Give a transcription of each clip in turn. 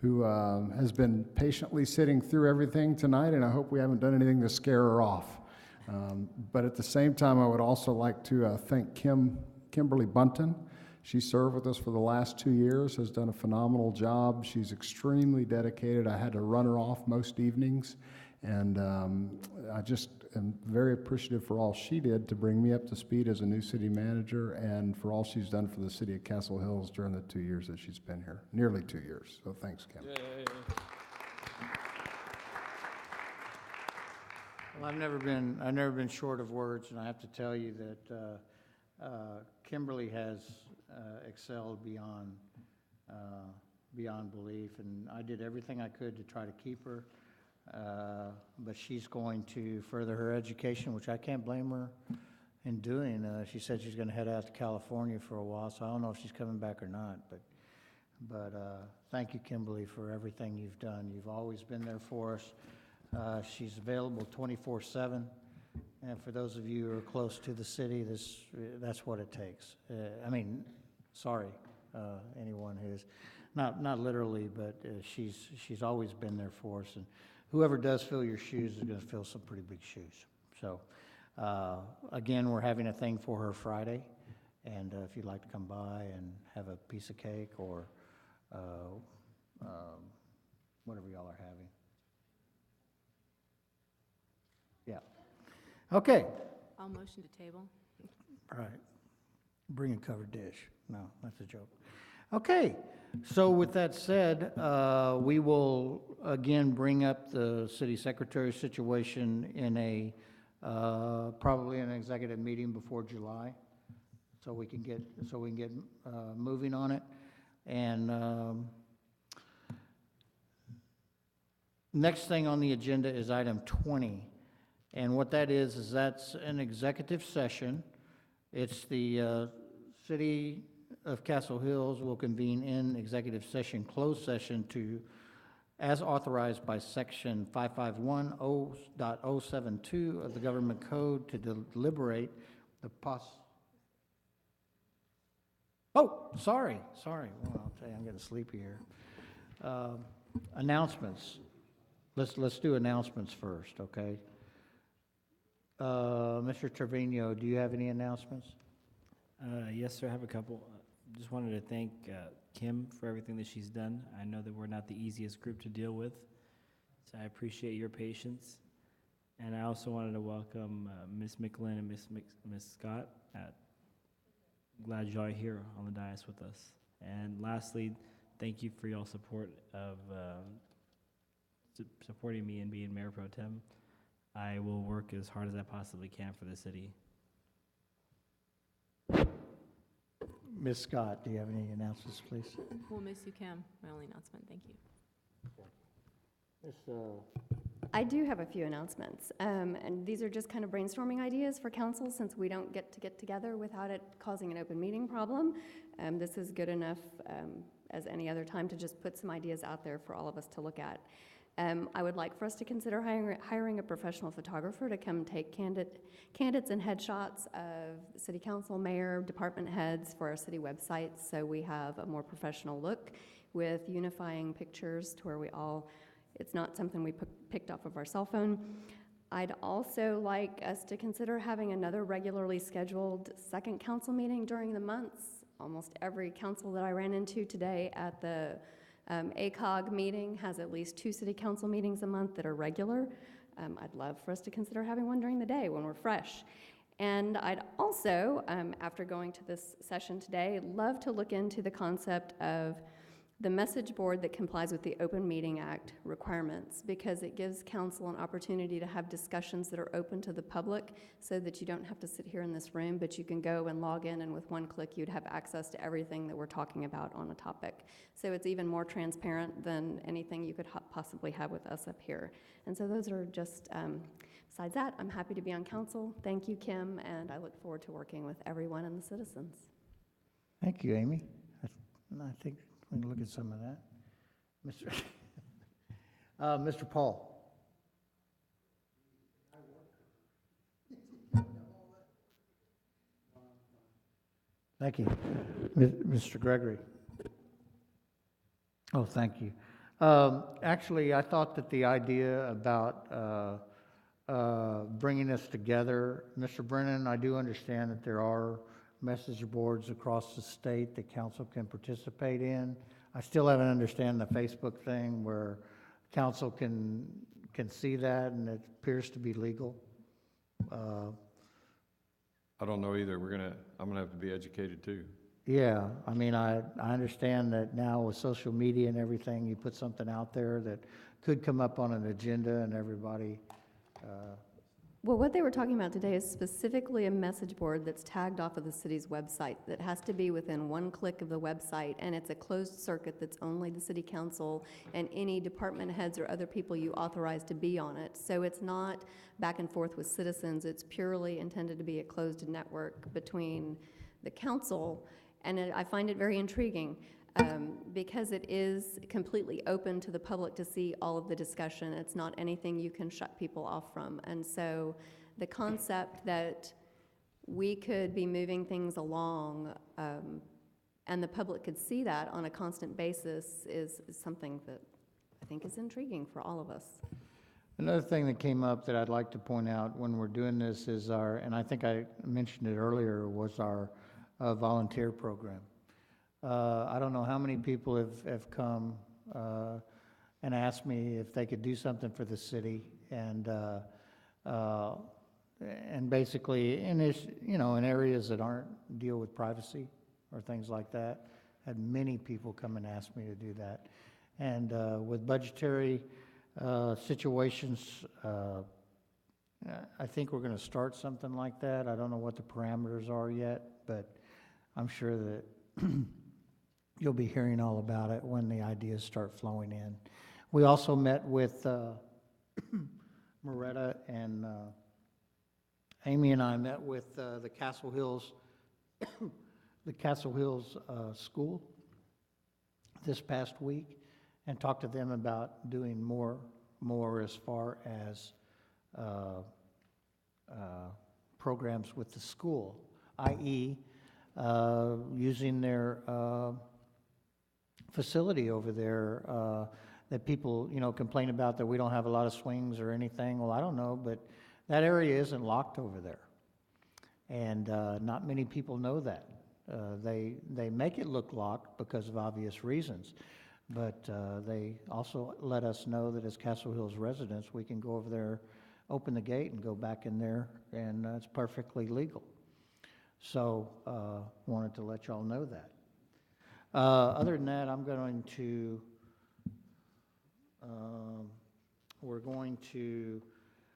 who has been patiently sitting through everything tonight, and I hope we haven't done anything to scare her off. But at the same time, I would also like to thank Kimberly Bunton. She served with us for the last 2 years, has done a phenomenal job. She's extremely dedicated. I had to run her off most evenings, and I just am very appreciative for all she did to bring me up to speed as a new city manager, and for all she's done for the city of Castle Hills during the 2 years that she's been here, nearly 2 years. So thanks, Kim. Yay. Well, I've never been short of words, and I have to tell you that Kimberly has excelled beyond belief, and I did everything I could to try to keep her. But she's going to further her education, which I can't blame her in doing. She said she's going to head out to California for a while, so I don't know if she's coming back or not. But thank you, Kimberly, for everything you've done. You've always been there for us. She's available 24/7, and for those of you who are close to the city, that's what it takes. Anyone who's not literally, but she's always been there for us, and whoever does fill your shoes is going to fill some pretty big shoes. So again, we're having a thing for her Friday, and if you'd like to come by and have a piece of cake or whatever y'all are having. Yeah. Okay. I'll motion to table. All right. Bring a covered dish. No, that's a joke. Okay. So with that said, we will again bring up the city secretary situation in probably an executive meeting before July, so we can get moving on it. And next thing on the agenda is item 20. And what that is that's an executive session. It's the City of Castle Hills will convene in executive session, closed session as authorized by section 551.0.072 of the Government Code to deliberate the sorry. Well, I'll tell you, I'm getting sleepy here. Announcements. Let's do announcements first, okay? Mr. Trevino, do you have any announcements? Yes, sir, I have a couple. Just wanted to thank Kim for everything that she's done. I know that we're not the easiest group to deal with, so I appreciate your patience. And I also wanted to welcome Ms. McLean and Ms. Scott. Glad y'all are here on the dais with us. And lastly, thank you for y'all support of supporting me in being Mayor Pro Tem. I will work as hard as I possibly can for the city. Ms. Scott, do you have any announcements, please? We'll miss you, Kim. My only announcement. Thank you. I do have a few announcements, and these are just kind of brainstorming ideas for council since we don't get together without it causing an open meeting problem. This is good enough as any other time to just put some ideas out there for all of us to look at. I would like for us to consider hiring a professional photographer to come take candidates and headshots of city council, mayor, department heads for our city website, so we have a more professional look with unifying pictures to where it's not something we picked off of our cell phone. I'd also like us to consider having another regularly scheduled second council meeting during the months. Almost every council that I ran into today at the ACOG meeting has at least 2 city council meetings a month that are regular. I'd love for us to consider having one during the day when we're fresh. And I'd also, after going to this session today, love to look into the concept of the message board that complies with the Open Meeting Act requirements, because it gives council an opportunity to have discussions that are open to the public so that you don't have to sit here in this room, but you can go and log in, and with one click you'd have access to everything that we're talking about on a topic. So it's even more transparent than anything you could possibly have with us up here. And so those are just, besides that, I'm happy to be on council. Thank you, Kim, and I look forward to working with everyone and the citizens. Thank you, Amy. I think we can look at some of that. Mr. Paul. Thank you. Mr. Gregory. Oh, thank you. Actually, I thought that the idea about bringing us together, Mr. Brennan, I do understand that there are message boards across the state that council can participate in. I still haven't understand the Facebook thing where council can see that, and it appears to be legal. I don't know either. I'm gonna have to be educated too. Yeah, I mean, I understand that now with social media and everything, you put something out there that could come up on an agenda and everybody, Well, what they were talking about today is specifically a message board that's tagged off of the city's website that has to be within one click of the website, and it's a closed circuit that's only the city council and any department heads or other people you authorize to be on it. So it's not back and forth with citizens, it's purely intended to be a closed network between the council, and I find it very intriguing. Because it is completely open to the public to see all of the discussion. It's not anything you can shut people off from. And so the concept that we could be moving things along and the public could see that on a constant basis is something that I think is intriguing for all of us. Another thing that came up that I'd like to point out when we're doing this is and I think I mentioned it earlier, was our volunteer program. I don't know how many people have come and asked me if they could do something for the city, and basically in areas that deal with privacy or things like that. Had many people come and ask me to do that, and with budgetary situations, I think we're going to start something like that. I don't know what the parameters are yet, but I'm sure that you'll be hearing all about it when the ideas start flowing in. We also met with Moretta, and Amy and I met with the Castle Hills School this past week, and talked to them about doing more as far as programs with the school, i.e., using their facility over there that people, complain about, that we don't have a lot of swings or anything. Well, I don't know, but that area isn't locked over there. And not many people know that. They make it look locked because of obvious reasons. But they also let us know that as Castle Hills residents, we can go over there, open the gate and go back in there, and it's perfectly legal. So wanted to let y'all know that. Other than that,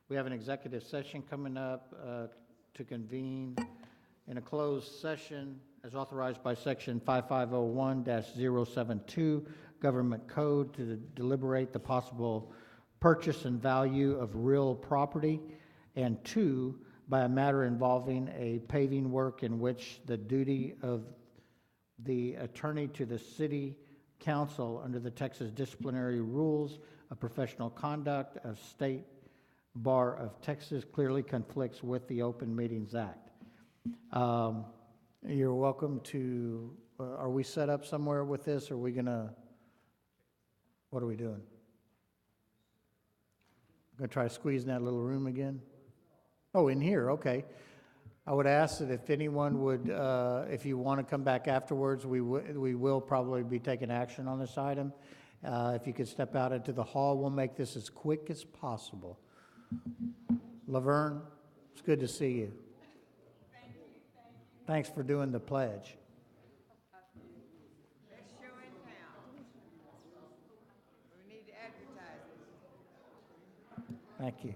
we have an executive session coming up to convene in a closed session as authorized by section 5501-072 Government Code to deliberate the possible purchase and value of real property, and 2, by a matter involving a paving work in which the duty of the attorney to the city council under the Texas disciplinary rules of professional conduct of State Bar of Texas clearly conflicts with the Open Meetings Act. You're welcome to, are we set up somewhere with this? Or are we gonna, what are we doing? Gonna try to squeeze in that little room again? Oh, in here, okay. I would ask that if anyone would, if you want to come back afterwards, we will probably be taking action on this item. If you could step out into the hall, we'll make this as quick as possible. Laverne, it's good to see you. Thanks for doing the pledge. Best show in town. We need to advertise it. Thank you.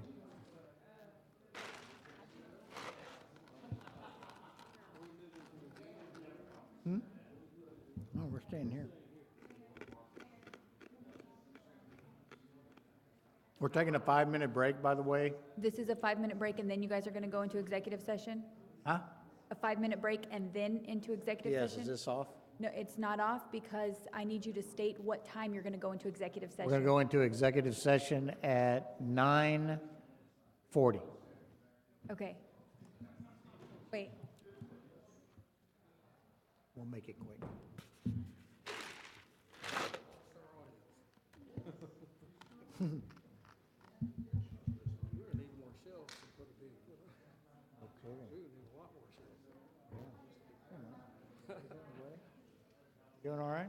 No, we're staying here. We're taking a 5-minute break, by the way. This is a 5-minute break, and then you guys are going to go into executive session? Huh? A 5-minute break and then into executive Yes, session? is this off? No, it's not off, because I need you to state what time you're going to go into executive session. We're going to go into executive session at 9:40. Okay. Wait. We'll make it quick. Doing all right?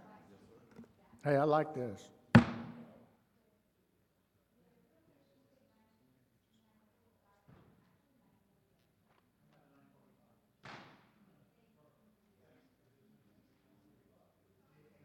Hey, I like this.